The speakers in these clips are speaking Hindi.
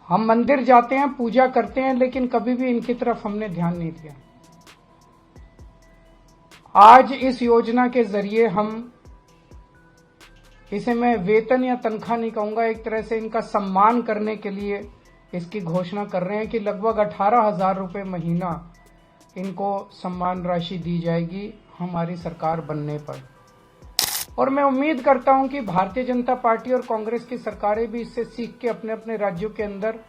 हम मंदिर जाते हैं, पूजा करते हैं, लेकिन कभी भी इनकी तरफ हमने ध्यान नहीं दिया। आज इस योजना के जरिए हम, इसे मैं वेतन या तनख्वाह नहीं कहूंगा, एक तरह से इनका सम्मान करने के लिए इसकी घोषणा कर रहे हैं कि लगभग 18,000 रुपये महीना इनको सम्मान राशि दी जाएगी हमारी सरकार बनने पर। और मैं उम्मीद करता हूं कि भारतीय जनता पार्टी और कांग्रेस की सरकारें भी इससे सीख के अपने अपने राज्यों के अंदर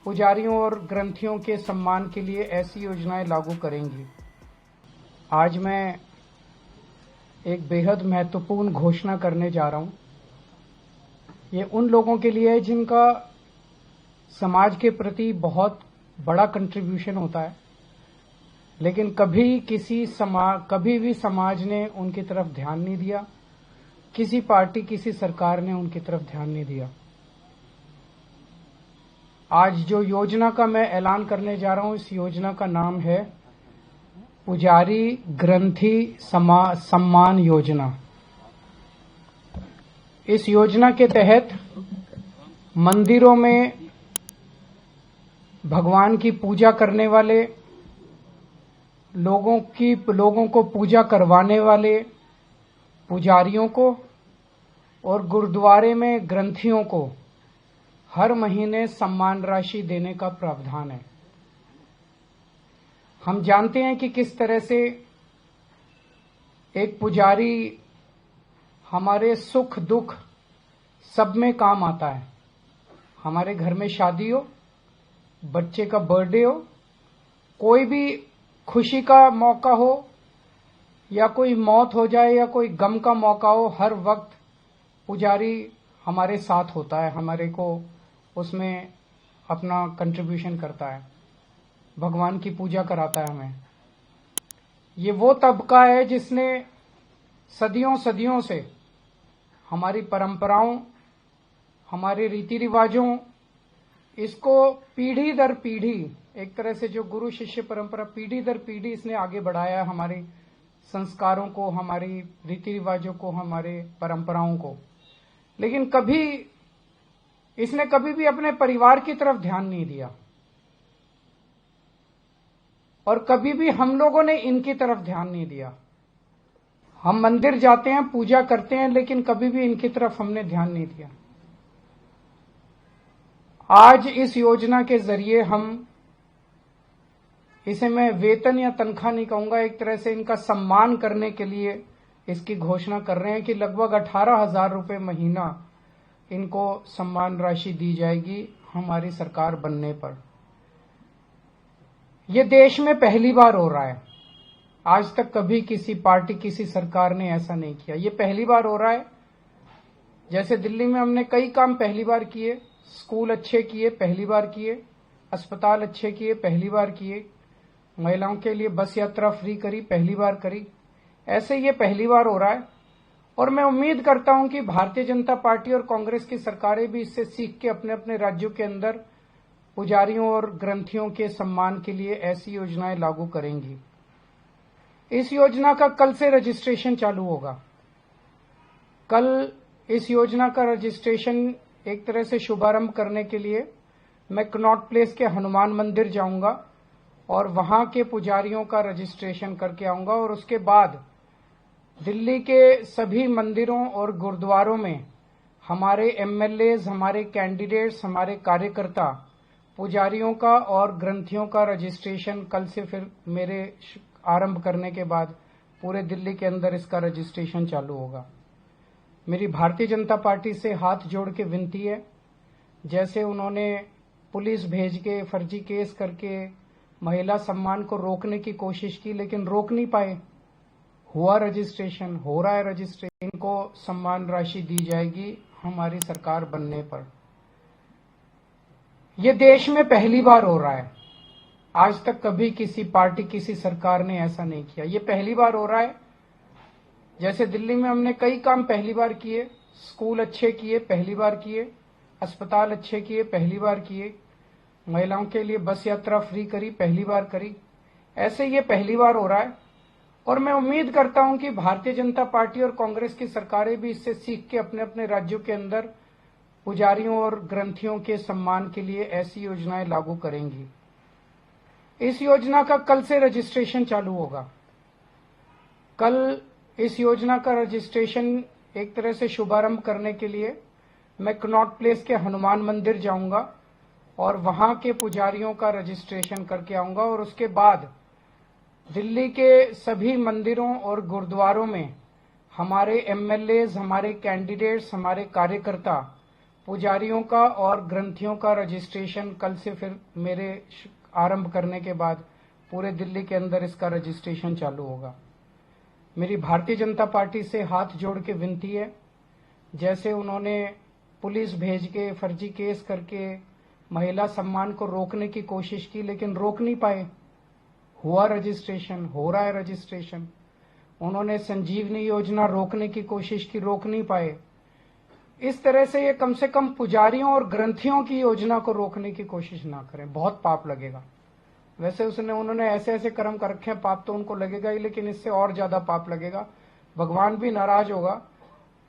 पुजारियों और ग्रंथियों के सम्मान के लिए ऐसी योजनाएं लागू करेंगी। आज मैं एक बेहद महत्वपूर्ण घोषणा करने जा रहा हूं। ये उन लोगों के लिए है जिनका समाज के प्रति बहुत बड़ा कंट्रीब्यूशन होता है, लेकिन कभी भी समाज ने उनकी तरफ ध्यान नहीं दिया, किसी पार्टी किसी सरकार ने उनकी तरफ ध्यान नहीं दिया। आज जो योजना का मैं ऐलान करने जा रहा हूं, इस योजना का नाम है पुजारी ग्रंथी सम्मान योजना। इस योजना के तहत मंदिरों में भगवान की पूजा करने वाले लोगों को पूजा करवाने वाले पुजारियों को और गुरुद्वारे में ग्रंथियों को हर महीने सम्मान राशि देने का प्रावधान है। हम जानते हैं कि किस तरह से एक पुजारी हमारे सुख दुख सब में काम आता है। हमारे घर में शादी हो, बच्चे का बर्थडे हो, कोई भी खुशी का मौका हो या कोई मौत हो जाए या कोई गम का मौका हो, हर वक्त पुजारी हमारे साथ होता है, हमारे को उसमें अपना कंट्रीब्यूशन करता है, भगवान की पूजा कराता है हमें। ये वो तबका है जिसने सदियों से हमारी परंपराओं, हमारे रीति रिवाजों, इसको पीढ़ी दर पीढ़ी, एक तरह से जो गुरु शिष्य परंपरा पीढ़ी दर पीढ़ी इसने आगे बढ़ाया है, हमारे संस्कारों को, हमारी रीति रिवाजों को, हमारे परंपराओं को। लेकिन इसने कभी भी अपने परिवार की तरफ ध्यान नहीं दिया और कभी भी हम लोगों ने इनकी तरफ ध्यान नहीं दिया। हम मंदिर जाते हैं, पूजा करते हैं, लेकिन कभी भी इनकी तरफ हमने ध्यान नहीं दिया। आज इस योजना के जरिए हम, इसे मैं वेतन या तनख्वाह नहीं कहूंगा, एक तरह से इनका सम्मान करने के लिए इसकी घोषणा कर रहे हैं कि लगभग 18,000 रुपये महीना इनको सम्मान राशि दी जाएगी हमारी सरकार बनने पर। यह देश में पहली बार हो रहा है। आज तक कभी किसी पार्टी किसी सरकार ने ऐसा नहीं किया। ये पहली बार हो रहा है। जैसे दिल्ली में हमने कई काम पहली बार किए, स्कूल अच्छे किए पहली बार किए, अस्पताल अच्छे किए पहली बार किए, महिलाओं के लिए बस यात्रा फ्री करी पहली बार करी, ऐसे ये पहली बार हो रहा है। और मैं उम्मीद करता हूं कि भारतीय जनता पार्टी और कांग्रेस की सरकारें भी इससे सीख के अपने अपने राज्यों के अंदर पुजारियों और ग्रंथियों के सम्मान के लिए ऐसी योजनाएं लागू करेंगी। इस योजना का कल से रजिस्ट्रेशन चालू होगा। कल इस योजना का रजिस्ट्रेशन एक तरह से शुभारंभ करने के लिए मैं कनॉट प्लेस के हनुमान मंदिर जाऊंगा और वहां के पुजारियों का रजिस्ट्रेशन करके आऊंगा और उसके बाद दिल्ली के सभी मंदिरों और गुरुद्वारों में हमारे एमएलएज, हमारे कैंडिडेट्स, हमारे कार्यकर्ता पुजारियों का और ग्रंथियों का रजिस्ट्रेशन कल से फिर मेरे आरंभ करने के बाद पूरे दिल्ली के अंदर इसका रजिस्ट्रेशन चालू होगा। मेरी भारतीय जनता पार्टी से हाथ जोड़ के विनती है, जैसे उन्होंने पुलिस भेज के फर्जी केस करके महिला सम्मान को रोकने की कोशिश की लेकिन रोक नहीं पाए, हुआ रजिस्ट्रेशन, हो रहा है रजिस्ट्रेशन, इनको सम्मान राशि दी जाएगी हमारी सरकार बनने पर। यह देश में पहली बार हो रहा है। आज तक कभी किसी पार्टी किसी सरकार ने ऐसा नहीं किया। ये पहली बार हो रहा है। जैसे दिल्ली में हमने कई काम पहली बार किए, स्कूल अच्छे किए पहली बार किए, अस्पताल अच्छे किए पहली बार किए, महिलाओं के लिए बस यात्रा फ्री करी पहली बार करी, ऐसे ये पहली बार हो रहा है। और मैं उम्मीद करता हूं कि भारतीय जनता पार्टी और कांग्रेस की सरकारें भी इससे सीख के अपने अपने राज्यों के अंदर पुजारियों और ग्रंथियों के सम्मान के लिए ऐसी योजनाएं लागू करेंगी। इस योजना का कल से रजिस्ट्रेशन चालू होगा। कल इस योजना का रजिस्ट्रेशन एक तरह से शुभारंभ करने के लिए मैं कनॉट प्लेस के हनुमान मंदिर जाऊंगा और वहां के पुजारियों का रजिस्ट्रेशन करके आऊंगा और उसके बाद दिल्ली के सभी मंदिरों और गुरुद्वारों में हमारे एमएलएज, हमारे कैंडिडेट्स, हमारे कार्यकर्ता पुजारियों का और ग्रंथियों का रजिस्ट्रेशन कल से फिर मेरे आरंभ करने के बाद पूरे दिल्ली के अंदर इसका रजिस्ट्रेशन चालू होगा। मेरी भारतीय जनता पार्टी से हाथ जोड़ के विनती है, जैसे उन्होंने पुलिस भेज के फर्जी केस करके महिला सम्मान को रोकने की कोशिश की लेकिन रोक नहीं पाए, हुआ रजिस्ट्रेशन, हो रहा है रजिस्ट्रेशन। उन्होंने संजीवनी योजना रोकने की कोशिश की, रोक नहीं पाए। इस तरह से ये कम से कम पुजारियों और ग्रंथियों की योजना को रोकने की कोशिश ना करें, बहुत पाप लगेगा। वैसे उन्होंने ऐसे ऐसे कर्म कर रखे हैं, पाप तो उनको लगेगा ही, लेकिन इससे और ज्यादा पाप लगेगा, भगवान भी नाराज होगा।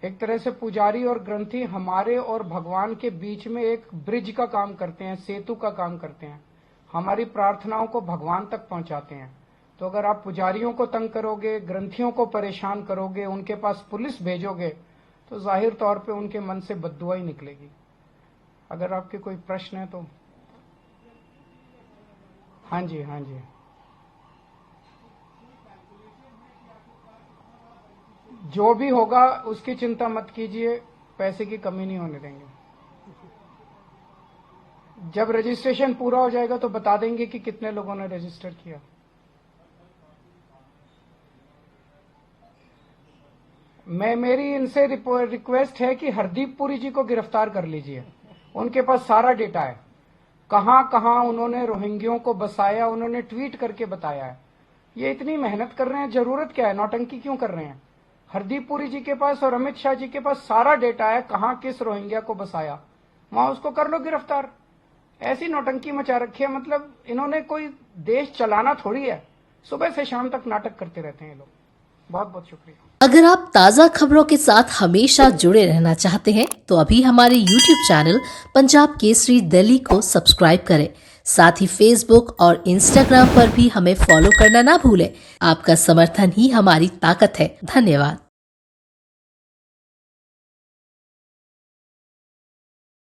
एक तरह से पुजारी और ग्रंथी हमारे और भगवान के बीच में एक ब्रिज का काम करते हैं, सेतु का काम करते हैं, हमारी प्रार्थनाओं को भगवान तक पहुंचाते हैं। तो अगर आप पुजारियों को तंग करोगे, ग्रंथियों को परेशान करोगे, उनके पास पुलिस भेजोगे, तो जाहिर तौर पे उनके मन से बद्दुआ ही निकलेगी। अगर आपके कोई प्रश्न है तो। हाँ जी, हाँ जी। जो भी होगा उसकी चिंता मत कीजिए, पैसे की कमी नहीं होने देंगे। जब रजिस्ट्रेशन पूरा हो जाएगा तो बता देंगे कि कितने लोगों ने रजिस्टर किया। मेरी इनसे रिक्वेस्ट है कि हरदीप पुरी जी को गिरफ्तार कर लीजिए। उनके पास सारा डेटा है, कहां कहां उन्होंने रोहिंग्यों को बसाया, उन्होंने ट्वीट करके बताया है। ये इतनी मेहनत कर रहे हैं, जरूरत क्या है, नौटंकी क्यों कर रहे हैं? हरदीप पुरी जी के पास और अमित शाह जी के पास सारा डेटा है, कहां किस रोहिंग्या को बसाया, वहां उसको कर लो गिरफ्तार। ऐसी नौटंकी मचा रखी है, मतलब इन्होंने कोई देश चलाना थोड़ी है, सुबह से शाम तक नाटक करते रहते हैं ये लोग। बहुत बहुत शुक्रिया। अगर आप ताज़ा खबरों के साथ हमेशा जुड़े रहना चाहते हैं तो अभी हमारे YouTube चैनल पंजाब केसरी दिल्ली को सब्सक्राइब करें। साथ ही Facebook और Instagram पर भी हमें फॉलो करना ना भूलें। आपका समर्थन ही हमारी ताकत है। धन्यवाद।